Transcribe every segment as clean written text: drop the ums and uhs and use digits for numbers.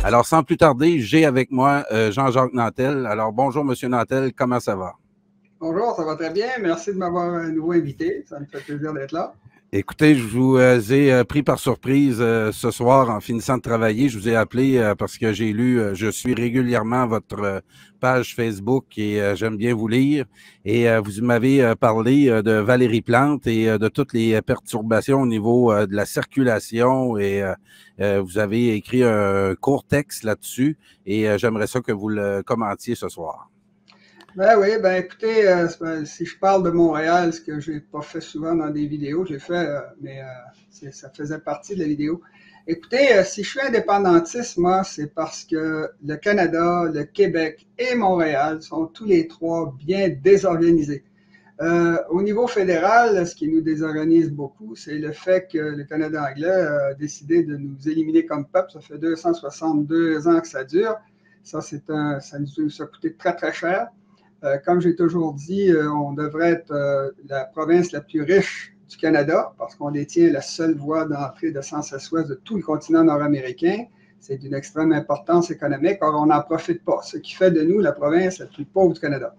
Alors, sans plus tarder, j'ai avec moi Jean-Jacques Nantel. Alors, bonjour, Monsieur Nantel, comment ça va? Bonjour, ça va très bien. Merci de m'avoir à nouveau invité. Ça me fait plaisir d'être là. Écoutez, je vous ai pris par surprise ce soir en finissant de travailler. Je vous ai appelé parce que j'ai lu, je suis régulièrement votre page Facebook et j'aime bien vous lire. Et vous m'avez parlé de Valérie Plante et de toutes les perturbations au niveau de la circulation et vous avez écrit un court texte là-dessus et j'aimerais ça que vous le commentiez ce soir. Ben oui, ben écoutez, si je parle de Montréal, ce que j'ai pas fait souvent dans des vidéos, j'ai fait, mais ça faisait partie de la vidéo. Écoutez, si je suis indépendantiste, moi, c'est parce que le Canada, le Québec et Montréal sont tous les trois bien désorganisés. Au niveau fédéral, ce qui nous désorganise beaucoup, c'est le fait que le Canada anglais a décidé de nous éliminer comme peuple. Ça fait 262 ans que ça dure. Ça nous a coûté très, très cher. Comme j'ai toujours dit, on devrait être la province la plus riche du Canada parce qu'on détient la seule voie d'entrée de sens est-ouest de tout le continent nord-américain. C'est d'une extrême importance économique. Or, on n'en profite pas, ce qui fait de nous la province la plus pauvre du Canada.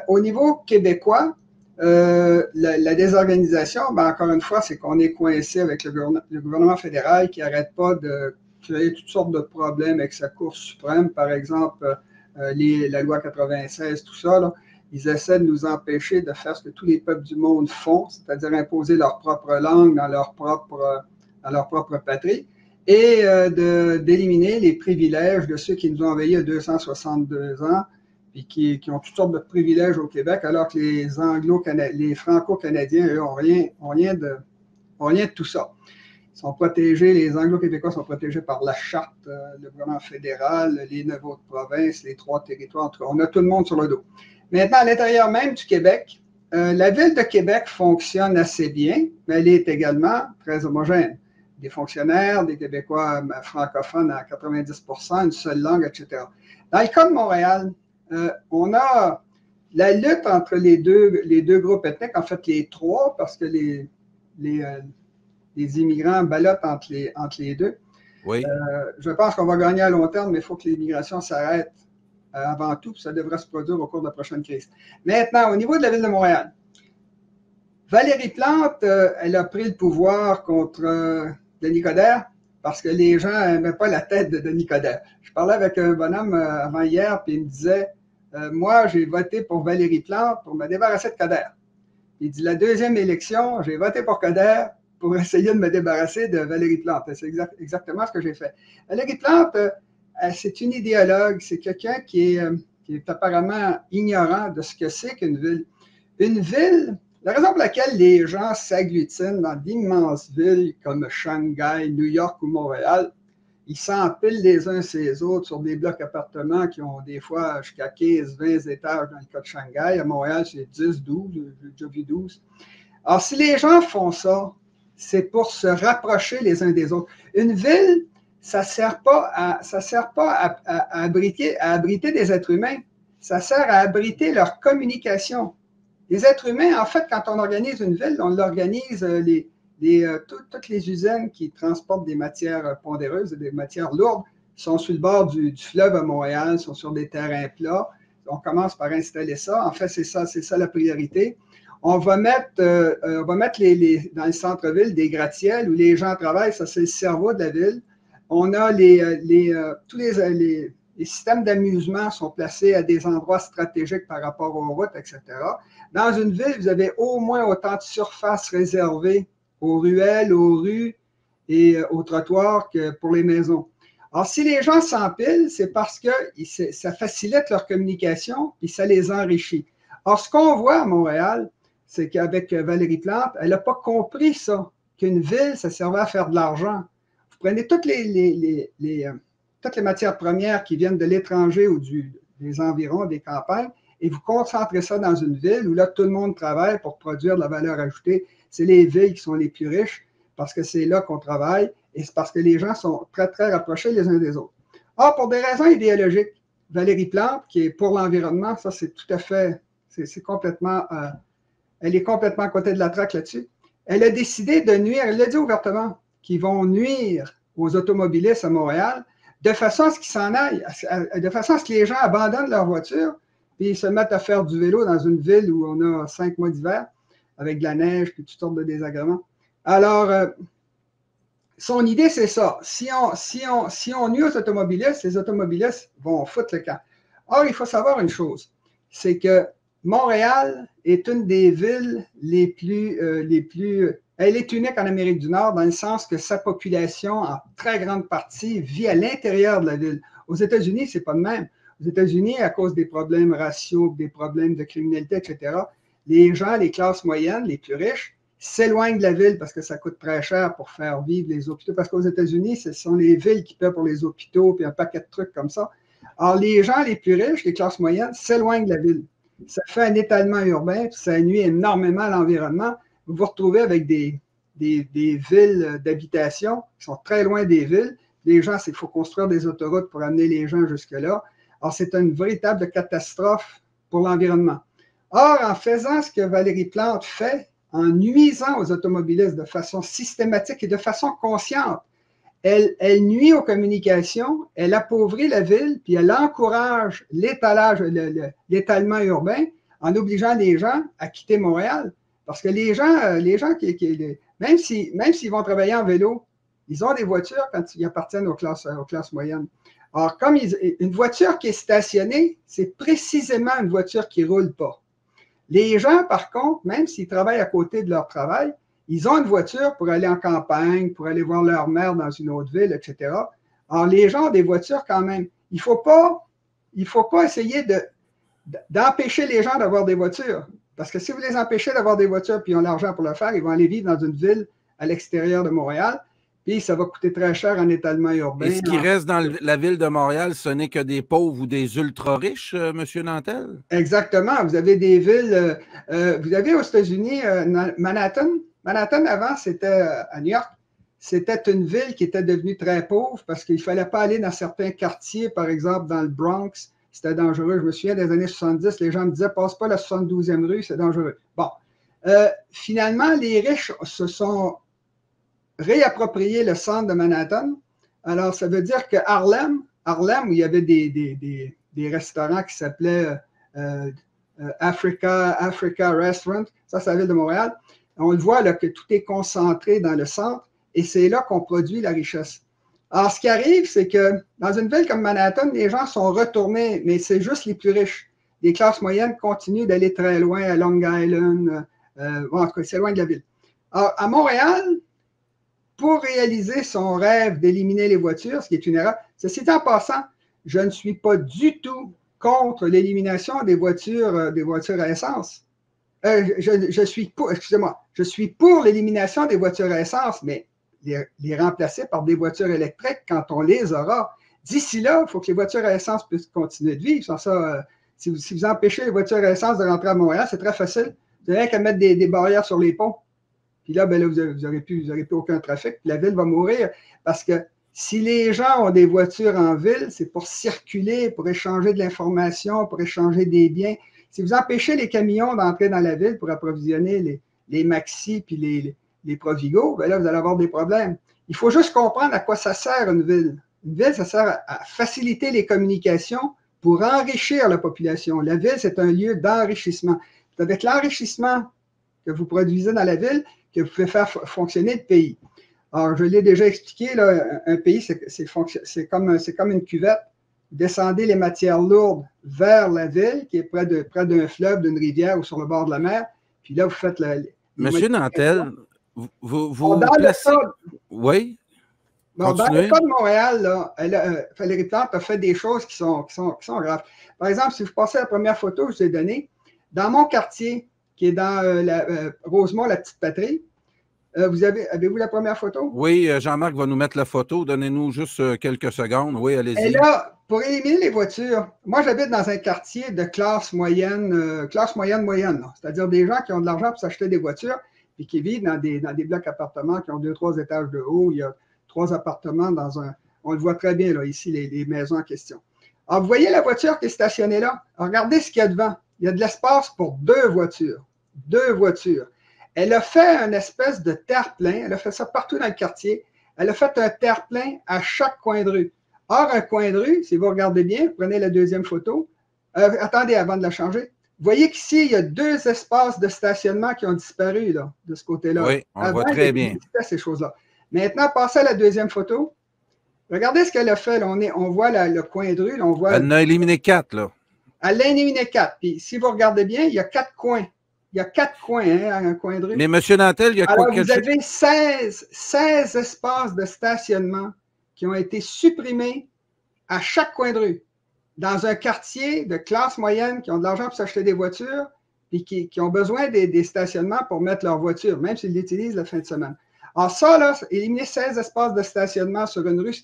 Au niveau québécois, la désorganisation, ben encore une fois, c'est qu'on est coincé avec le gouvernement fédéral qui n'arrête pas de créer toutes sortes de problèmes avec sa Cour suprême, par exemple la loi 96, tout ça. Là, ils essaient de nous empêcher de faire ce que tous les peuples du monde font, c'est-à-dire imposer leur propre langue dans leur propre patrie et d'éliminer les privilèges de ceux qui nous ont envahis il y a 262 ans et qui ont toutes sortes de privilèges au Québec, alors que les Franco-Canadiens, eux, n'ont rien de tout ça. Ils sont protégés, les Anglo-Québécois sont protégés par la charte, le gouvernement fédéral, les 9 autres provinces, les 3 territoires. En tout cas, on a tout le monde sur le dos. Maintenant, à l'intérieur même du Québec, la ville de Québec fonctionne assez bien, mais elle est également très homogène. Des fonctionnaires, des Québécois francophones à 90%, une seule langue, etc. Dans le cas de Montréal, on a la lutte entre les deux groupes ethniques, en fait les trois, parce que les immigrants ballottent entre les deux. Oui. Je pense qu'on va gagner à long terme, mais il faut que l'immigration s'arrête avant tout, puis ça devrait se produire au cours de la prochaine crise. Maintenant, au niveau de la ville de Montréal, Valérie Plante, elle a pris le pouvoir contre Denis Coderre parce que les gens n'aimaient pas la tête de Denis Coderre. Je parlais avec un bonhomme avant hier, puis il me disait moi, j'ai voté pour Valérie Plante pour me débarrasser de Coderre. Il dit la deuxième élection, j'ai voté pour Coderre pour essayer de me débarrasser de Valérie Plante. C'est exactement ce que j'ai fait. Valérie Plante, c'est une idéologue, c'est quelqu'un qui est apparemment ignorant de ce que c'est qu'une ville. Une ville, la raison pour laquelle les gens s'agglutinent dans d'immenses villes comme Shanghai, New York ou Montréal, ils s'empilent les uns sur les autres sur des blocs appartements qui ont des fois jusqu'à 15, 20 étages dans le cas de Shanghai. À Montréal, c'est 10, 12, j'ai déjà vu 12. Alors, si les gens font ça, c'est pour se rapprocher les uns des autres. Une ville, ça ne sert pas à abriter des êtres humains. Ça sert à abriter leur communication. Les êtres humains, en fait, quand on organise une ville, on l'organise toutes les usines qui transportent des matières pondéreuses et des matières lourdes sont sur le bord du fleuve à Montréal, sont sur des terrains plats. On commence par installer ça. En fait, c'est ça la priorité. On va mettre dans le centre-ville des gratte-ciels où les gens travaillent. Ça, c'est le cerveau de la ville. On a tous les systèmes d'amusement sont placés à des endroits stratégiques par rapport aux routes, etc. Dans une ville, vous avez au moins autant de surface réservée aux ruelles, aux rues et aux trottoirs que pour les maisons. Alors, si les gens s'empilent, c'est parce que ça facilite leur communication et ça les enrichit. Or, ce qu'on voit à Montréal, c'est qu'avec Valérie Plante, elle n'a pas compris ça, qu'une ville, ça servait à faire de l'argent. Vous prenez toutes les matières premières qui viennent de l'étranger ou des environs, des campagnes, et vous concentrez ça dans une ville où là, tout le monde travaille pour produire de la valeur ajoutée. C'est les villes qui sont les plus riches parce que c'est là qu'on travaille et c'est parce que les gens sont très, très rapprochés les uns des autres. Or, pour des raisons idéologiques, Valérie Plante, qui est pour l'environnement, ça, c'est tout à fait, c'est complètement, elle est complètement à côté de la traque là-dessus. Elle a décidé de nuire, elle l'a dit ouvertement, qu'ils vont nuire aux automobilistes à Montréal. de façon à ce qu'ils s'en aillent, de façon à ce que les gens abandonnent leur voiture et se mettent à faire du vélo dans une ville où on a 5 mois d'hiver avec de la neige et toutes sortes de désagréments. Alors, son idée, c'est ça. Si on nuit aux automobilistes, les automobilistes vont foutre le camp. Or, il faut savoir une chose, c'est que Montréal est une des villes les plus elle est unique en Amérique du Nord dans le sens que sa population, en très grande partie, vit à l'intérieur de la ville. Aux États-Unis, c'est pas le même. Aux États-Unis, à cause des problèmes raciaux, des problèmes de criminalité, etc., les gens, les classes moyennes, les plus riches, s'éloignent de la ville parce que ça coûte très cher pour faire vivre les hôpitaux. Parce qu'aux États-Unis, ce sont les villes qui paient pour les hôpitaux puis un paquet de trucs comme ça. Alors, les gens les plus riches, les classes moyennes, s'éloignent de la ville. Ça fait un étalement urbain, puis ça nuit énormément à l'environnement. Vous vous retrouvez avec des villes d'habitation qui sont très loin des villes. Les gens, il faut construire des autoroutes pour amener les gens jusque-là. Alors, c'est une véritable catastrophe pour l'environnement. Or, en faisant ce que Valérie Plante fait, en nuisant aux automobilistes de façon systématique et de façon consciente, elle nuit aux communications, elle appauvrit la ville, puis elle encourage l'étalement urbain en obligeant les gens à quitter Montréal. Parce que les gens même s'ils vont travailler en vélo, ils ont des voitures quand ils appartiennent aux classes moyennes. Alors, comme une voiture qui est stationnée, c'est précisément une voiture qui ne roule pas. Les gens, par contre, même s'ils travaillent à côté de leur travail, ils ont une voiture pour aller en campagne, pour aller voir leur mère dans une autre ville, etc. Alors, les gens ont des voitures quand même. Il ne faut pas essayer d'empêcher les gens d'avoir des voitures. Parce que si vous les empêchez d'avoir des voitures et ils ont l'argent pour le faire, ils vont aller vivre dans une ville à l'extérieur de Montréal. Puis ça va coûter très cher en étalement urbain. Et ce qui reste dans la ville de Montréal, ce n'est que des pauvres ou des ultra-riches, M. Nantel? Exactement. Vous avez des villes, vous avez aux États-Unis, Manhattan. Manhattan, avant, c'était à New York. C'était une ville qui était devenue très pauvre parce qu'il ne fallait pas aller dans certains quartiers, par exemple dans le Bronx. C'était dangereux. Je me souviens des années 70, les gens me disaient « passe pas la 72e rue, c'est dangereux ». Bon. Finalement, les riches se sont réapproprié le centre de Manhattan. Alors, ça veut dire que Harlem, où il y avait des restaurants qui s'appelaient Africa Restaurant, ça, c'est la ville de Montréal. On le voit là que tout est concentré dans le centre et c'est là qu'on produit la richesse. Alors, ce qui arrive, c'est que dans une ville comme Manhattan, les gens sont retournés, mais c'est juste les plus riches. Les classes moyennes continuent d'aller très loin à Long Island. En tout cas, c'est loin de la ville. Alors, à Montréal, pour réaliser son rêve d'éliminer les voitures, ce qui est une erreur, ceci dit en passant, je ne suis pas du tout contre l'élimination des voitures à essence. Je suis pour l'élimination des voitures à essence, mais les remplacer par des voitures électriques quand on les aura. D'ici là, il faut que les voitures à essence puissent continuer de vivre. Sans ça, si vous empêchez les voitures à essence de rentrer à Montréal, c'est très facile. Vous n'avez qu'à mettre des barrières sur les ponts. Puis là, ben là vous n'aurez plus aucun trafic. Puis la ville va mourir parce que si les gens ont des voitures en ville, c'est pour circuler, pour échanger de l'information, pour échanger des biens. Si vous empêchez les camions d'entrer dans la ville pour approvisionner les Maxi puis les Provigo, ben là, vous allez avoir des problèmes. Il faut juste comprendre à quoi ça sert une ville. Une ville, ça sert à faciliter les communications pour enrichir la population. La ville, c'est un lieu d'enrichissement. C'est avec l'enrichissement que vous produisez dans la ville que vous pouvez faire fonctionner le pays. Alors, je l'ai déjà expliqué, là, un pays, c'est comme une cuvette. Vous descendez les matières lourdes vers la ville, qui est près d'un fleuve, d'une rivière ou sur le bord de la mer. Puis là, vous faites Monsieur Nantel, vous placez... Oui? Bon, dans le cas de Montréal, là, Valérie Plante a fait des choses qui sont graves. Par exemple, si vous passez la première photo que je vous ai donnée, dans mon quartier, qui est dans Rosemont, la petite patrie, avez-vous la première photo? Oui, Jean-Marc va nous mettre la photo. Donnez-nous juste quelques secondes. Oui, allez-y. Et là, pour éliminer les voitures, moi, j'habite dans un quartier de classe moyenne, c'est-à-dire des gens qui ont de l'argent pour s'acheter des voitures et qui vivent dans des blocs appartements qui ont 2-3 étages de haut. Il y a 3 appartements dans un... On le voit très bien, là, ici, les maisons en question. Alors, vous voyez la voiture qui est stationnée là? Alors, regardez ce qu'il y a devant. Il y a de l'espace pour 2 voitures. 2 voitures. Elle a fait une espèce de terre-plein. Elle a fait ça partout dans le quartier. Elle a fait un terre-plein à chaque coin de rue. Or, un coin de rue, si vous regardez bien, prenez la deuxième photo. Attendez, avant de la changer. Vous voyez qu'ici, il y a 2 espaces de stationnement qui ont disparu là, de ce côté-là. Oui, on le voit très bien. Ces choses-là. Maintenant, passez à la deuxième photo. Regardez ce qu'elle a fait. Là. On voit le coin de rue. Là, on voit, elle en a éliminé 4. Là. Elle a éliminé 4. Puis, si vous regardez bien, il y a 4 coins. Il y a 4 coins, hein, un coin de rue. Mais M. Nantel, il y a alors, quoi? Vous avez 16 espaces de stationnement qui ont été supprimés à chaque coin de rue. Dans un quartier de classe moyenne qui ont de l'argent pour s'acheter des voitures et qui ont besoin des stationnements pour mettre leurs voitures, même s'ils l'utilisent la fin de semaine. Alors ça, là, éliminer 16 espaces de stationnement sur une rue,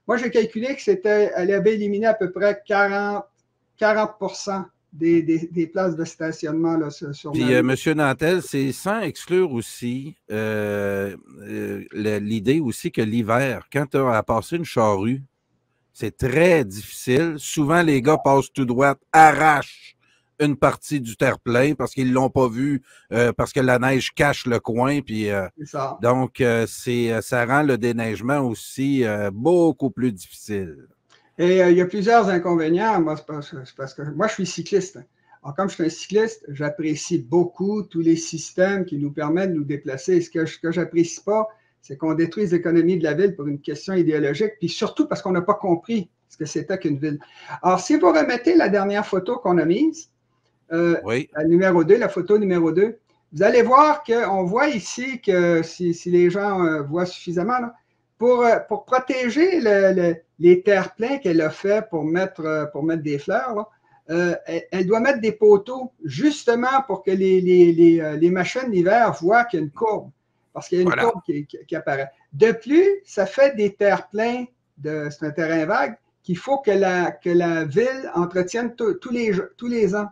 moi j'ai calculé qu'elle avait éliminé à peu près 40% des places de stationnement là, sur Puis, M. Nantel, c'est sans exclure aussi l'idée aussi que l'hiver, quand tu as à passer une charrue, c'est très difficile. Souvent, les gars passent tout droit, arrachent une partie du terre-plein parce qu'ils ne l'ont pas vu, parce que la neige cache le coin. Puis, donc, ça rend le déneigement aussi beaucoup plus difficile. Et il y a plusieurs inconvénients. Moi, c'est parce que moi, je suis cycliste. Alors, comme je suis un cycliste, j'apprécie beaucoup tous les systèmes qui nous permettent de nous déplacer. Ce que je n'apprécie pas, c'est qu'on détruit les économies de la ville pour une question idéologique, puis surtout parce qu'on n'a pas compris ce que c'était qu'une ville. Alors, si vous remettez la dernière photo qu'on a mise, oui. la numéro 2, la photo numéro 2, vous allez voir qu'on voit ici que si les gens voient suffisamment, là, pour protéger les terre-pleins qu'elle a fait pour mettre des fleurs, là, elle doit mettre des poteaux justement pour que les machines l'hiver voient qu'il y a une courbe. Parce qu'il y a une courbe qui apparaît. De plus, ça fait des terre-pleins, c'est un terrain vague, qu'il faut que la ville entretienne tous les ans.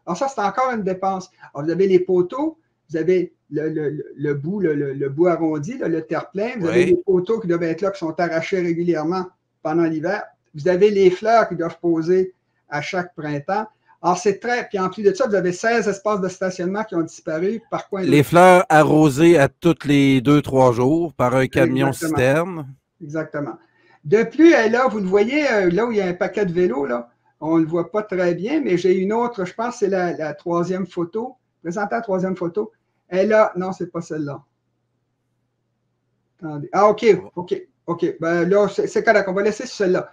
Alors ça, c'est encore une dépense. Alors, vous avez les poteaux, vous avez le bout arrondi, là, le terre-plein, vous avez les poteaux qui doivent être là, qui sont arrachés régulièrement pendant l'hiver. Vous avez les fleurs qui doivent poser à chaque printemps. Alors, c'est très... Puis en plus de ça, vous avez 16 espaces de stationnement qui ont disparu par coin de rue. Les fleurs arrosées à tous les 2-3 jours par un camion citerne. Exactement. De plus, là, vous le voyez, là où il y a un paquet de vélos, là, on ne le voit pas très bien, mais j'ai une autre, je pense que c'est la troisième photo. Présentez la troisième photo. Elle a... Non, c'est pas celle-là. Attendez. Ah, OK. Ben là, c'est correct. On va laisser celle-là.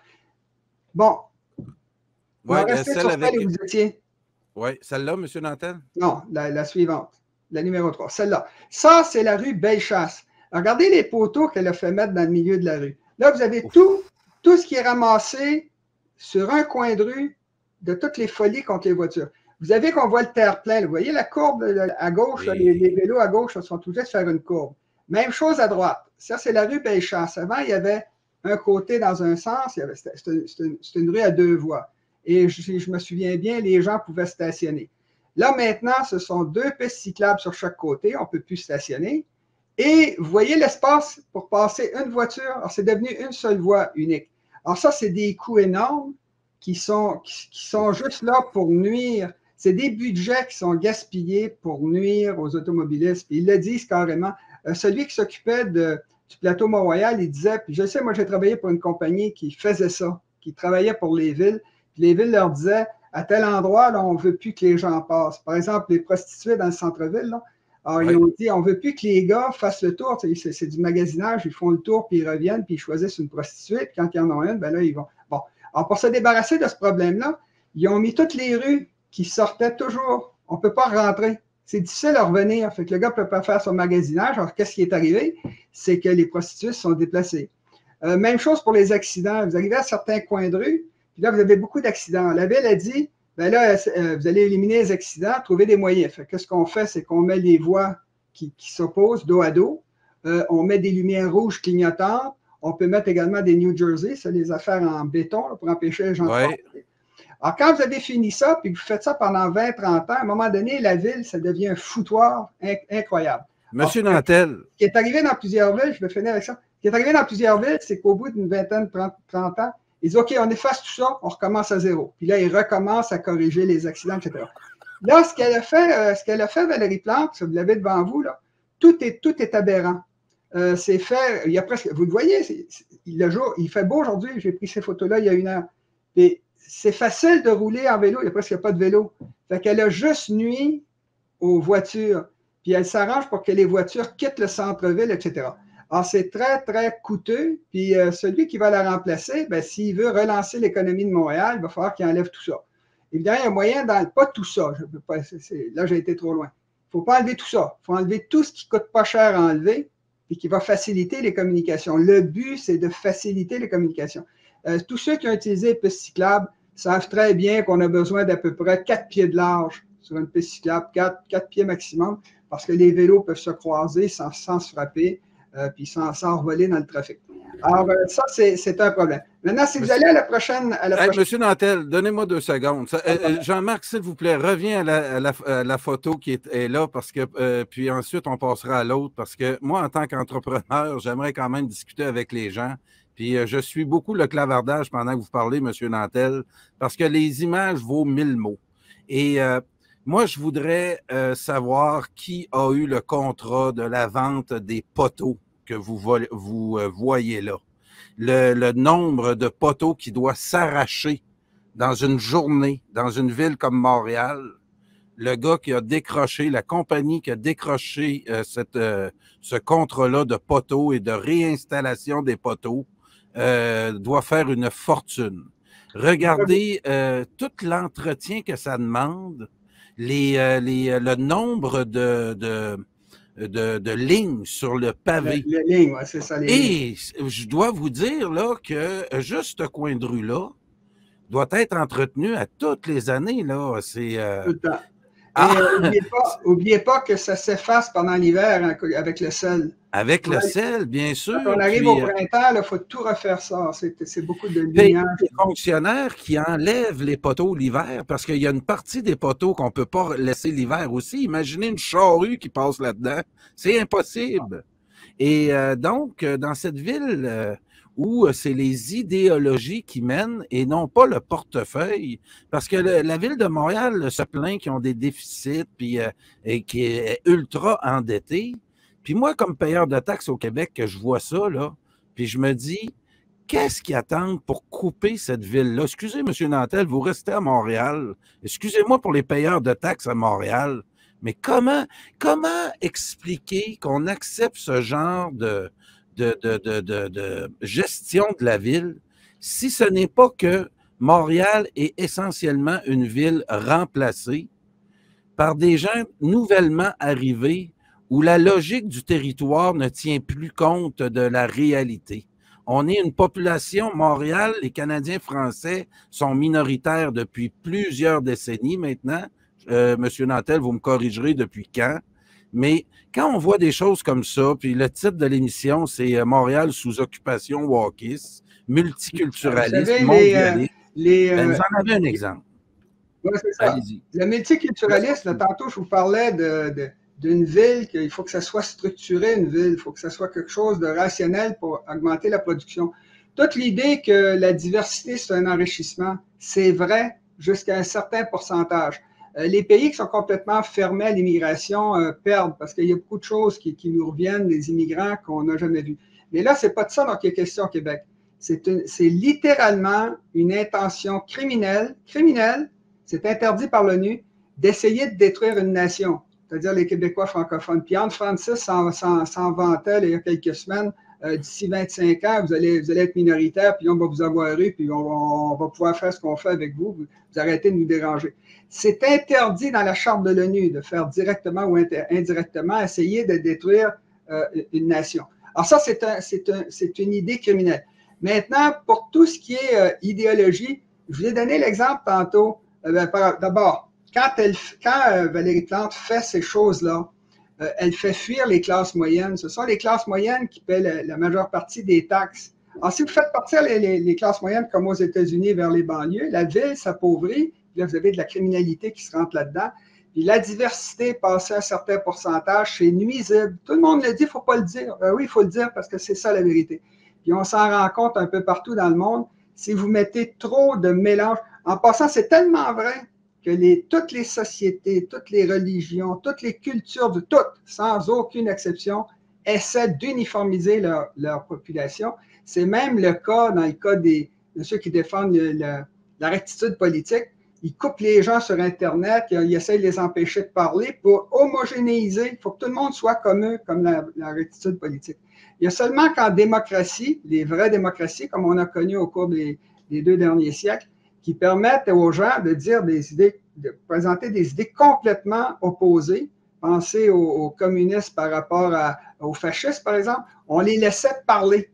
Bon. Oui, celle avec... où vous étiez. Oui, celle-là, M. Nantel? Non, la suivante. La numéro 3. Celle-là. Ça, c'est la rue Bellechasse. Regardez les poteaux qu'elle a fait mettre dans le milieu de la rue. Là, vous avez tout ce qui est ramassé sur un coin de rue de toutes les folies contre les voitures. Vous avez qu'on voit le terre-plein. Vous voyez la courbe à gauche, là, les vélos à gauche là, sont obligés de faire une courbe. Même chose à droite. Ça, c'est la rue Bellechasse. Avant, il y avait un côté dans un sens. C'était une rue à 2 voies. Et je me souviens bien, les gens pouvaient stationner. Là, maintenant, ce sont 2 pistes cyclables sur chaque côté. On ne peut plus stationner. Et vous voyez l'espace pour passer une voiture. Alors, c'est devenu une seule voie unique. Alors, ça, c'est des coûts énormes qui sont juste là pour nuire. C'est des budgets qui sont gaspillés pour nuire aux automobilistes. Puis ils le disent carrément. Celui qui s'occupait du plateau Mont-Royal, il disait, puis je sais, moi, j'ai travaillé pour une compagnie qui faisait ça, qui travaillait pour les villes. Puis les villes leur disaient, à tel endroit, là, on ne veut plus que les gens passent. Par exemple, les prostituées dans le centre-ville, là, alors, ils ont dit, on ne veut plus que les gars fassent le tour. C'est du magasinage, ils font le tour, puis ils reviennent, puis ils choisissent une prostituée. Puis quand ils en ont une, ben là, ils vont. Bon. Alors, pour se débarrasser de ce problème-là, ils ont mis toutes les rues qui sortaient toujours. On ne peut pas rentrer. C'est difficile à revenir. Fait que le gars ne peut pas faire son magasinage. Alors, qu'est-ce qui est arrivé? C'est que les prostituées se sont déplacées. Même chose pour les accidents. Vous arrivez à certains coins de rue, puis là, vous avez beaucoup d'accidents. La ville a dit, ben là, vous allez éliminer les accidents, trouver des moyens. Fait que ce qu'on fait, c'est qu'on met les voies qui s'opposent dos à dos. On met des lumières rouges clignotantes. On peut mettre également des New Jersey, ça, les affaires en béton là, pour empêcher les gens de passer. Alors, quand vous avez fini ça, puis que vous faites ça pendant 20-30 ans, à un moment donné, la ville, ça devient un foutoir incroyable. Monsieur Nantel. Ce qui est arrivé dans plusieurs villes, je vais finir avec ça, ce qui est arrivé dans plusieurs villes, c'est qu'au bout d'une vingtaine, 30 ans, ils disent, OK, on efface tout ça, on recommence à zéro. Puis là, ils recommencent à corriger les accidents, etc. Là, ce qu'elle a fait, Valérie Plante, vous l'avez devant vous, là, tout est aberrant. c'est fait, il y a presque, vous le voyez, le jour, il fait beau aujourd'hui, j'ai pris ces photos-là il y a 1 heure. Et c'est facile de rouler en vélo, il n'y a presque pas de vélo. Fait qu'elle a juste nuit aux voitures. Puis elle s'arrange pour que les voitures quittent le centre-ville, etc. Alors, c'est très, très coûteux. Puis celui qui va la remplacer, ben, s'il veut relancer l'économie de Montréal, il va falloir qu'il enlève tout ça. Évidemment, il y a moyen d'enlever, pas tout ça. Je peux pas, là, j'ai été trop loin. Il ne faut pas enlever tout ça. Il faut enlever tout ce qui ne coûte pas cher à enlever et qui va faciliter les communications. Le but, c'est de faciliter les communications. Tous ceux qui ont utilisé les pistes cyclables savent très bien qu'on a besoin d'à peu près 4 pieds de large sur une piste cyclable, 4 pieds maximum, parce que les vélos peuvent se croiser sans se frapper, puis sans voler dans le trafic. Alors, ça, c'est un problème. Maintenant, si vous allez à la prochaine... Monsieur Nantel, donnez-moi 2 secondes. Jean-Marc, s'il vous plaît, reviens à la photo qui est là, parce que puis ensuite, on passera à l'autre, parce que moi, en tant qu'entrepreneur, j'aimerais quand même discuter avec les gens. Puis je suis beaucoup le clavardage pendant que vous parlez, Monsieur Nantel, parce que les images vaut 1000 mots. Et moi, je voudrais savoir qui a eu le contrat de la vente des poteaux que vous voyez là. Le nombre de poteaux qui doit s'arracher dans une journée, dans une ville comme Montréal, le gars qui a décroché, la compagnie qui a décroché ce contrat-là de poteaux et de réinstallation des poteaux doit faire une fortune. Regardez tout l'entretien que ça demande, le nombre de lignes sur le pavé. Les lignes, ouais, c'est ça. Et je dois vous dire là, que juste ce coin de rue-là doit être entretenu à toutes les années. Là. C'est, tout le temps. Et n'oubliez pas que ça s'efface pendant l'hiver hein, avec le sel. Avec le sel, bien sûr. Quand on arrive au printemps, il faut tout refaire ça. C'est beaucoup de lumière. Les fonctionnaires qui enlèvent les poteaux l'hiver, parce qu'il y a une partie des poteaux qu'on ne peut pas laisser l'hiver aussi. Imaginez une charrue qui passe là-dedans. C'est impossible. Et donc, dans cette ville où c'est les idéologies qui mènent et non pas le portefeuille, parce que la ville de Montréal se plaint qu'ils ont des déficits puis, et qui est ultra endettée. Puis moi, comme payeur de taxes au Québec, que je vois ça, là, puis je me dis, qu'est-ce qu'ils attendent pour couper cette ville-là? Excusez, M. Nantel, vous restez à Montréal. Excusez-moi pour les payeurs de taxes à Montréal. Mais comment expliquer qu'on accepte ce genre de gestion de la ville si ce n'est pas que Montréal est essentiellement une ville remplacée par des gens nouvellement arrivés où la logique du territoire ne tient plus compte de la réalité. On est une population, Montréal, les Canadiens français sont minoritaires depuis plusieurs décennies maintenant. Monsieur Nantel, vous me corrigerez depuis quand, mais quand on voit des choses comme ça, puis le titre de l'émission, c'est Montréal sous occupation wokiste, multiculturaliste, mondialiste. Vous en avez un exemple. Oui, c'est ça. Le multiculturalisme, tantôt, je vous parlais d'une ville qu'il faut que ça soit structuré, une ville, il faut que ça soit quelque chose de rationnel pour augmenter la production. Toute l'idée que la diversité, c'est un enrichissement, c'est vrai jusqu'à un certain pourcentage. Les pays qui sont complètement fermés à l'immigration perdent parce qu'il y a beaucoup de choses qui nous reviennent des immigrants qu'on n'a jamais vus. Mais là, c'est pas de ça dont il est question au Québec. C'est littéralement une intention criminelle, c'est interdit par l'ONU, d'essayer de détruire une nation, c'est-à-dire les Québécois francophones. Puis Anne Francis s'en vantait il y a quelques semaines, d'ici 25 ans, vous allez être minoritaire, puis on va vous avoir eu, puis on va pouvoir faire ce qu'on fait avec vous, vous arrêtez de nous déranger. C'est interdit dans la charte de l'ONU de faire directement ou indirectement essayer de détruire une nation. Alors ça, c'est une idée criminelle. Maintenant, pour tout ce qui est idéologie, je vous ai donné l'exemple tantôt. D'abord, quand Valérie Plante fait ces choses-là, elle fait fuir les classes moyennes. Ce sont les classes moyennes qui paient la majeure partie des taxes. Alors, si vous faites partir les classes moyennes comme aux États-Unis vers les banlieues, la ville s'appauvrit. Là, vous avez de la criminalité qui se rentre là-dedans. Puis la diversité, passer un certain pourcentage, c'est nuisible. Tout le monde le dit, il ne faut pas le dire. Oui, il faut le dire parce que c'est ça la vérité. Puis on s'en rend compte un peu partout dans le monde. Si vous mettez trop de mélange, en passant, c'est tellement vrai que toutes les sociétés, toutes les religions, toutes les cultures, toutes, sans aucune exception, essaient d'uniformiser leur population. C'est même le cas dans le cas de ceux qui défendent la rectitude politique. Ils coupent les gens sur Internet, ils essaient de les empêcher de parler pour homogénéiser. Il faut que tout le monde soit comme eux, comme la rectitude politique. Il y a seulement qu'en démocratie, les vraies démocraties, comme on a connu au cours des 2 derniers siècles, qui permettent aux gens de dire des idées, de présenter des idées complètement opposées. Pensez aux communistes par rapport aux fascistes, par exemple. On les laissait parler.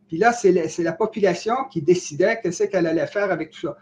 Puis là, c'est la population qui décidait qu'est-ce qu'elle allait faire avec tout ça.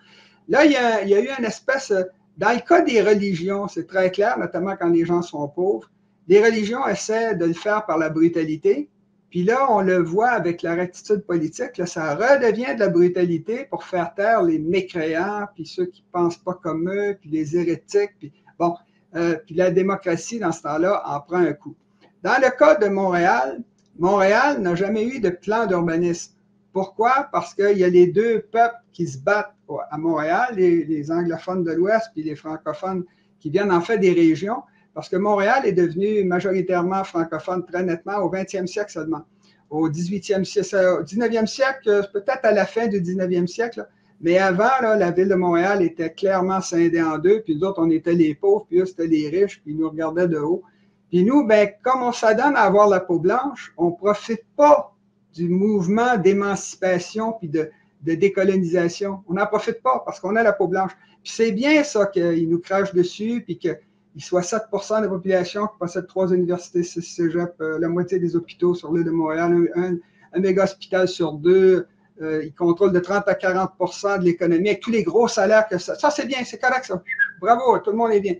Là, il y a eu une espèce, dans le cas des religions, c'est très clair, notamment quand les gens sont pauvres, les religions essaient de le faire par la brutalité. Puis là, on le voit avec la rectitude politique, là, ça redevient de la brutalité pour faire taire les mécréants, puis ceux qui ne pensent pas comme eux, puis les hérétiques. Puis, bon, puis la démocratie, dans ce temps-là, en prend un coup. Dans le cas de Montréal, Montréal n'a jamais eu de plan d'urbanisme. Pourquoi? Parce qu'il y a les 2 peuples qui se battent à Montréal, les anglophones de l'Ouest puis les francophones qui viennent en fait des régions, parce que Montréal est devenu majoritairement francophone très nettement au 20e siècle seulement. Au 19e siècle, peut-être à la fin du 19e siècle, mais avant, là, la ville de Montréal était clairement scindée en 2, puis nous autres, on était les pauvres, puis eux, c'était les riches, puis ils nous regardaient de haut. Puis nous, ben, comme on s'adonne à avoir la peau blanche, on ne profite pas du mouvement d'émancipation puis de décolonisation. On n'en profite pas parce qu'on a la peau blanche. Puis c'est bien ça qu'ils nous crachent dessus, puis qu'il soit 7% de la population qui possède 3 universités, 6 cégeps, la moitié des hôpitaux sur l'île de Montréal, un méga hospital sur 2, ils contrôlent de 30 à 40% de l'économie avec tous les gros salaires que ça. Ça, c'est bien, c'est correct ça. Bravo, tout le monde est bien.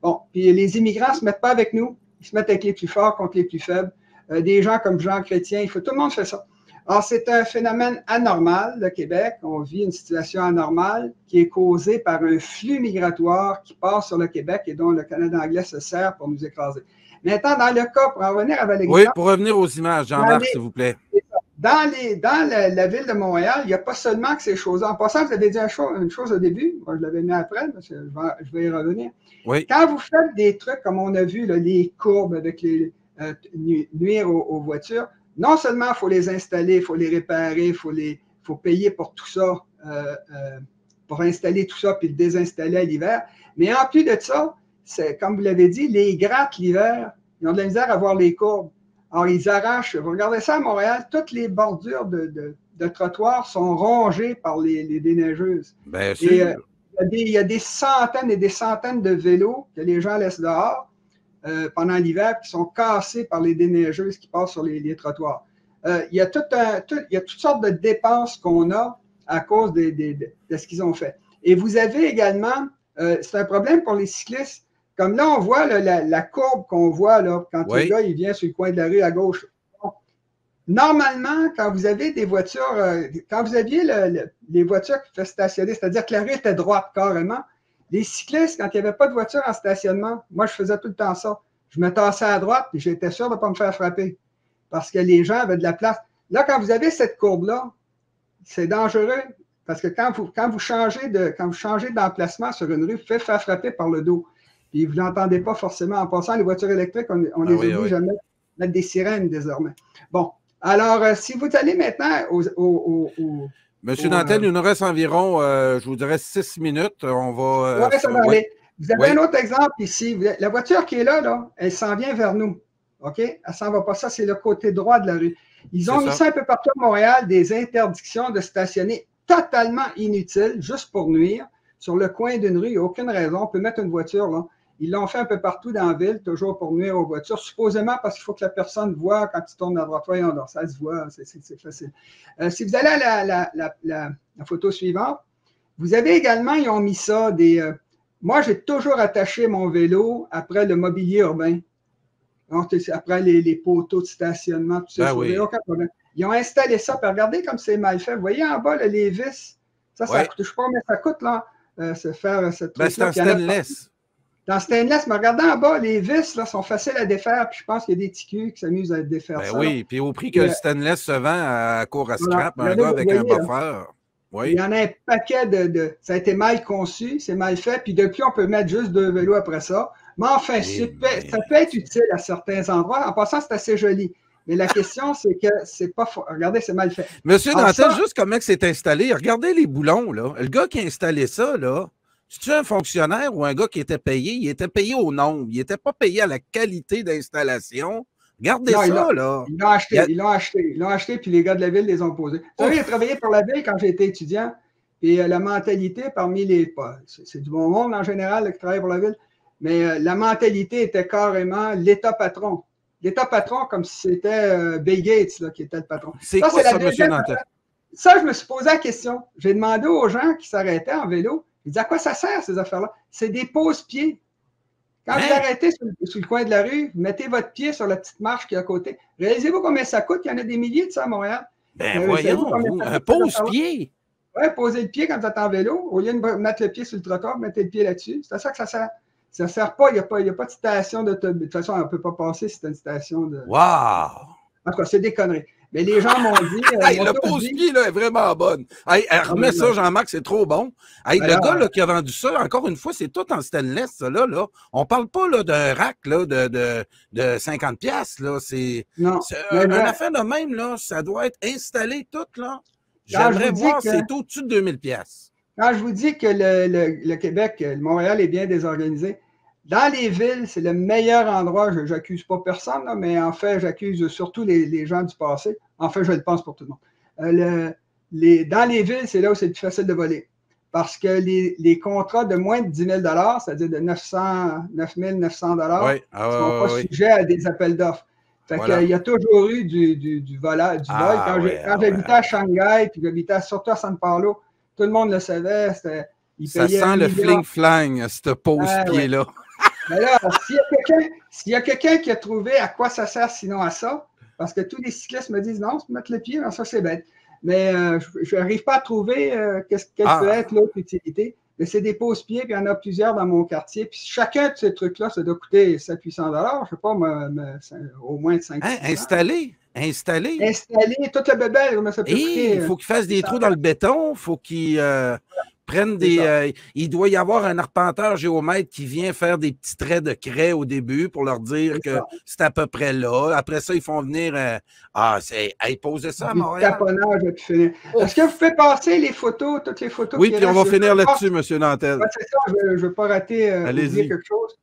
Bon, puis les immigrants ne se mettent pas avec nous, ils se mettent avec les plus forts contre les plus faibles. Des gens comme Jean Chrétien, tout le monde fait ça. Alors, c'est un phénomène anormal, le Québec. On vit une situation anormale qui est causée par un flux migratoire qui passe sur le Québec et dont le Canada anglais se sert pour nous écraser. Maintenant, dans le cas, pour en revenir à Valérie. Oui, pour revenir aux images, Jean-Marc, s'il vous plaît. Dans la ville de Montréal, il n'y a pas seulement que ces choses-là. En passant, vous avez dit une chose au début, moi je l'avais mis après, parce que je vais y revenir. Oui. Quand vous faites des trucs comme on a vu, là, les courbes avec nuire aux voitures, non seulement il faut les installer, il faut les réparer, il faut payer pour tout ça, pour installer tout ça puis le désinstaller à l'hiver, mais en plus de ça, comme vous l'avez dit, les grattes l'hiver, ils ont de la misère à voir les courbes. Alors, ils arrachent, vous regardez ça à Montréal, toutes les bordures de trottoirs sont rongées par les déneigeuses. Bien sûr. Et il y a des centaines et des centaines de vélos que les gens laissent dehors pendant l'hiver qui sont cassés par les déneigeuses qui passent sur les trottoirs. Il y a toutes sortes de dépenses qu'on a à cause de ce qu'ils ont fait. Et vous avez également, c'est un problème pour les cyclistes. Comme là, on voit là, la courbe qu'on voit là, quand le gars il vient sur le coin de la rue à gauche. Normalement, quand vous avez des voitures, quand vous aviez les voitures qui faisaient stationner, c'est-à-dire que la rue était droite carrément, les cyclistes, quand il n'y avait pas de voiture en stationnement, moi, je faisais tout le temps ça. Je me tassais à droite et j'étais sûr de ne pas me faire frapper parce que les gens avaient de la place. Là, quand vous avez cette courbe-là, c'est dangereux parce que quand vous changez d'emplacement sur une rue, vous faites faire frapper par le dos. Puis vous ne l'entendez pas forcément. En passant, les voitures électriques, on les oblige à mettre des sirènes désormais. Bon, alors, si vous allez maintenant Monsieur Nantel, il nous reste environ, je vous dirais, 6 minutes. On va. Vous avez un autre exemple ici. La voiture qui est là, elle s'en vient vers nous. OK? Elle ne s'en va pas. Ça, c'est le côté droit de la rue. Ils ont mis ça un peu partout à Montréal, des interdictions de stationner totalement inutiles, juste pour nuire, sur le coin d'une rue. Il n'y a aucune raison. On peut mettre une voiture là. Ils l'ont fait un peu partout dans la ville, toujours pour nuire aux voitures, supposément parce qu'il faut que la personne voit quand il tourne à droite. Voyons, ça se voit, c'est facile. Si vous allez à la photo suivante, vous avez également, ils ont mis ça, moi, j'ai toujours attaché mon vélo après le mobilier urbain. Donc, après les poteaux de stationnement, tout ça. Aucun problème. Ils ont installé ça, puis regardez comme c'est mal fait. Vous voyez en bas, là, les vis, ça coûte, je ne sais pas combien ça coûte, là, faire cette truc-là. C'est en stainless. Dans stainless, mais regardez en bas, les vis là, sont faciles à défaire, puis je pense qu'il y a des petits culs qui s'amusent à défaire ça. Oui, puis au prix que le stainless se vend à court à scrap, un gars avec un buffer. Oui. Il y en a un paquet ça a été mal conçu, c'est mal fait, puis depuis, on peut mettre juste 2 vélos après ça. Mais enfin, ça peut être utile à certains endroits. En passant, c'est assez joli. Mais la question, c'est que c'est pas faux. Regardez, c'est mal fait. Monsieur Nantel, juste comment c'est installé, regardez les boulons, là. Le gars qui a installé ça, là, c'est-tu un fonctionnaire ou un gars qui était payé? Il était payé au nombre. Il n'était pas payé à la qualité d'installation. Regardez ça, là. Ils l'ont acheté, puis les gars de la ville les ont posés. Vous savez, j'ai travaillé pour la ville quand j'étais étudiant, et la mentalité parmi les... C'est du bon monde en général qui travaille pour la ville, mais la mentalité était carrément l'État patron. L'État patron, comme si c'était Bill Gates là, qui était le patron. C'est quoi ça, M. Nantel? Ça, je me suis posé la question. J'ai demandé aux gens qui s'arrêtaient en vélo, ils disaient à quoi ça sert ces affaires-là? C'est des pose-pieds. Quand vous arrêtez sur le coin de la rue, mettez votre pied sur la petite marche qui est à côté. Réalisez-vous combien ça coûte? Il y en a des milliers de ça à Montréal. Ben voyons, un pose-pied. Oui, posez le pied quand vous êtes en vélo. Au lieu de mettre le pied sur le trottoir, mettez le pied là-dessus. C'est à ça que ça sert. Ça ne sert pas, il n'y a pas de station d'autobus. De toute façon, on ne peut pas passer si c'est une station de... Wow! En tout cas, c'est des conneries. Mais les gens m'ont dit... le pose-pied là, est vraiment bonne. Hey, remets ça, Jean-Marc, c'est trop bon. Hey, le gars là, qui a vendu ça, encore une fois, c'est tout en stainless, ça, là. On ne parle pas d'un rack là, de 50$. Là. C'est une affaire de même, là. Ça doit être installé tout, là. J'aimerais voir, c'est au-dessus de 2000$. Quand je vous dis que le Québec, le Montréal est bien désorganisé, dans les villes, c'est le meilleur endroit. Je n'accuse pas personne, là, mais en fait, j'accuse surtout les gens du passé. En fait, je le pense pour tout le monde. Dans les villes, c'est là où c'est le plus facile de voler. Parce que les contrats de moins de 10 000 $, c'est-à-dire de 9 900 $, ne sont pas sujets à des appels d'offres. Fait qu'il y a toujours eu du vol. Quand j'habitais à Shanghai, puis j'habitais surtout à San Paulo, tout le monde le savait. Ça sent le fling-flang, ce pose-pied-là. Mais là, s'il y a quelqu'un qui a trouvé à quoi ça sert sinon à ça, parce que tous les cyclistes me disent non, c'est mettre le pied, ça c'est bête. Mais je n'arrive pas à trouver quelle peut être l'autre utilité. Mais c'est des pose-pieds, puis il y en a plusieurs dans mon quartier. Puis chacun de ces trucs-là, ça doit coûter 700-800 $, je ne sais pas, au moins de 500 $. Installer, toute la bébelle, mais ça peut coûter... Il faut qu'il fasse des trous dans le béton, il faut qu'il prenne des... il doit y avoir un arpenteur géomètre qui vient faire des petits traits de craie au début pour leur dire que c'est à peu près là. Après ça, ils font venir... poser ça à Montréal. Est-ce que vous pouvez passer les photos, toutes les photos? Oui, puis on va finir là-dessus, M. Nantel. Ouais, c'est ça, je ne veux pas rater quelque chose.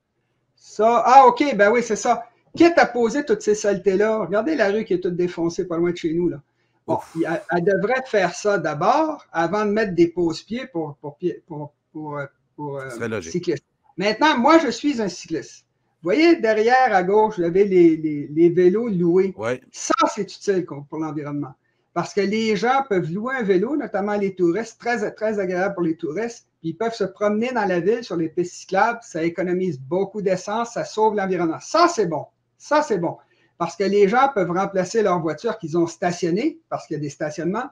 Ça, OK, ben oui, c'est ça. Quitte à poser toutes ces saletés-là, regardez la rue qui est toute défoncée pas loin de chez nous. Là. Bon, elle devrait faire ça d'abord avant de mettre des pose-pieds pour cyclistes. Maintenant, moi, je suis un cycliste. Vous voyez, derrière à gauche, vous avez les vélos loués. Ouais. Ça, c'est utile pour l'environnement. Parce que les gens peuvent louer un vélo, notamment les touristes, très, très agréable pour les touristes. Puis ils peuvent se promener dans la ville sur les pistes cyclables. Ça économise beaucoup d'essence, ça sauve l'environnement. Ça, c'est bon. Ça, c'est bon. Parce que les gens peuvent remplacer leur voiture qu'ils ont stationnée, parce qu'il y a des stationnements,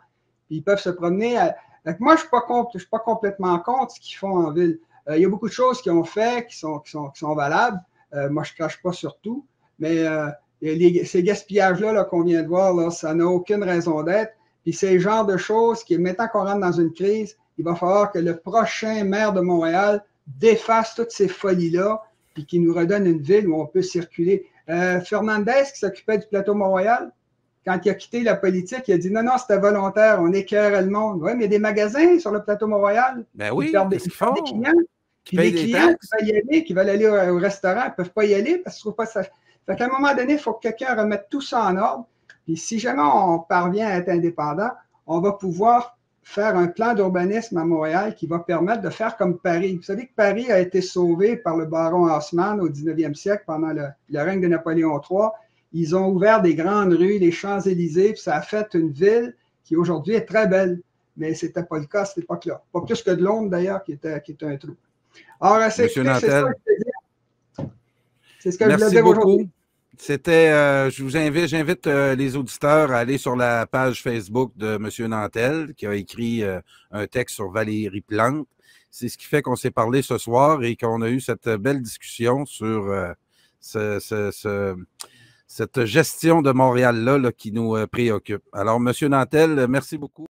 puis ils peuvent se promener. Donc moi, je ne suis pas complètement contre ce qu'ils font en ville. Il y a beaucoup de choses qu'ils ont fait qui sont valables. Moi, je ne crache pas sur tout. Mais ces gaspillages-là qu'on vient de voir, là, ça n'a aucune raison d'être. Puis c'est le genre de choses qui, maintenant qu'on rentre dans une crise, il va falloir que le prochain maire de Montréal défasse toutes ces folies-là, puis qu'il nous redonne une ville où on peut circuler. Fernandez, qui s'occupait du plateau Montréal, quand il a quitté la politique, il a dit non, c'était volontaire, on écœurait le monde. Oui, mais il y a des magasins sur le plateau Montréal. Ben oui, ils perdent des clients. Puis les clients qui veulent y aller, qui veulent aller au restaurant, ne peuvent pas y aller parce qu'ils ne trouvent pas ça. Fait qu'à un moment donné, il faut que quelqu'un remette tout ça en ordre. Puis si jamais on parvient à être indépendant, on va pouvoir faire un plan d'urbanisme à Montréal qui va permettre de faire comme Paris. Vous savez que Paris a été sauvé par le baron Haussmann au 19e siècle pendant le règne de Napoléon III. Ils ont ouvert des grandes rues, les Champs-Élysées, puis ça a fait une ville qui aujourd'hui est très belle. Mais ce n'était pas le cas à cette époque-là. Pas plus que de Londres d'ailleurs, qui était un trou. Alors, c'est ce que je voulais dire aujourd'hui. C'était, j'invite les auditeurs à aller sur la page Facebook de M. Nantel, qui a écrit un texte sur Valérie Plante. C'est ce qui fait qu'on s'est parlé ce soir et qu'on a eu cette belle discussion sur cette gestion de Montréal-là qui nous préoccupe. Alors, M. Nantel, merci beaucoup.